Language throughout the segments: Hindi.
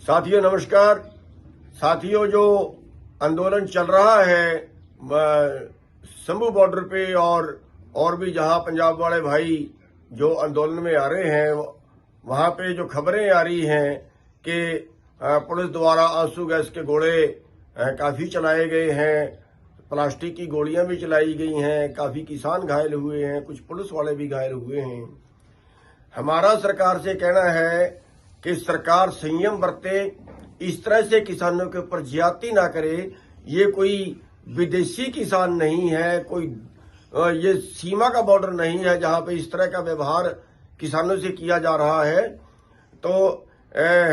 साथियों नमस्कार। साथियों, जो आंदोलन चल रहा है शंभू बॉर्डर पे और भी जहां पंजाब वाले भाई जो आंदोलन में आ रहे हैं, वहां पे जो खबरें आ रही हैं कि पुलिस द्वारा आंसू गैस के गोले काफी चलाए गए हैं, प्लास्टिक की गोलियां भी चलाई गई हैं, काफी किसान घायल हुए हैं, कुछ पुलिस वाले भी घायल हुए हैं। हमारा सरकार से कहना है कि सरकार संयम बरते, इस तरह से किसानों के ऊपर ज्यादती ना करे। ये कोई विदेशी किसान नहीं है, कोई ये सीमा का बॉर्डर नहीं है जहां पे इस तरह का व्यवहार किसानों से किया जा रहा है। तो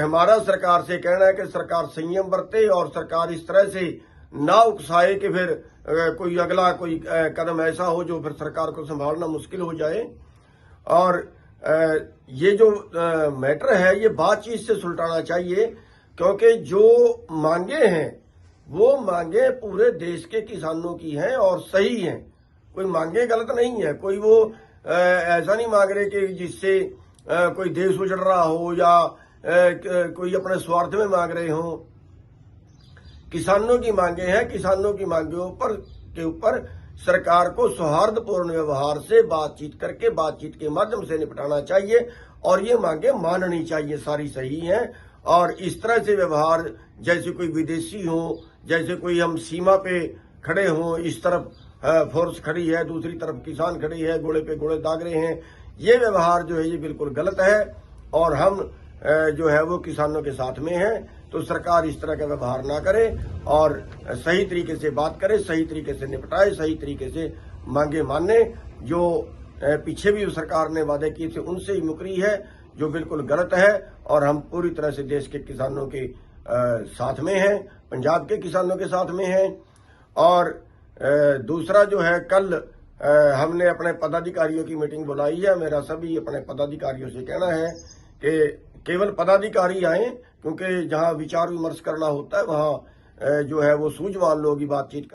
हमारा सरकार से कहना है कि सरकार संयम बरते और सरकार इस तरह से ना उकसाए कि फिर कोई अगला कोई कदम ऐसा हो जो फिर सरकार को संभालना मुश्किल हो जाए। और ये जो मैटर है ये बातचीत से सुलझाना चाहिए, क्योंकि जो मांगे हैं वो मांगे पूरे देश के किसानों की हैं और सही हैं। कोई मांगे गलत नहीं है, कोई वो ऐसा नहीं मांग रहे कि जिससे कोई देश उजड़ रहा हो या कोई अपने स्वार्थ में मांग रहे हो। किसानों की मांगे हैं, किसानों की मांगों के ऊपर सरकार को सौहार्दपूर्ण व्यवहार से बातचीत करके बातचीत के माध्यम से निपटाना चाहिए और ये मांगे माननी चाहिए, सारी सही हैं। और इस तरह से व्यवहार जैसे कोई विदेशी हो, जैसे कोई हम सीमा पे खड़े हों, इस तरफ फोर्स खड़ी है, दूसरी तरफ किसान खड़ी है, गोले पे गोले दाग रहे हैं, ये व्यवहार जो है ये बिल्कुल गलत है और हम जो है वो किसानों के साथ में हैं। तो सरकार इस तरह का व्यवहार ना करे और सही तरीके से बात करे, सही तरीके से निपटाए, सही तरीके से मांगे माने। जो पीछे भी सरकार ने वादे किए थे उनसे ही मुकरी है, जो बिल्कुल गलत है। और हम पूरी तरह से देश के किसानों के साथ में हैं, पंजाब के किसानों के साथ में हैं। और दूसरा जो है, कल हमने अपने पदाधिकारियों की मीटिंग बुलाई है। मेरा सभी अपने पदाधिकारियों से कहना है कि केवल पदाधिकारी आए, क्योंकि जहां विचार विमर्श करना होता है वहां जो है वो सूझवान लोग ही बातचीत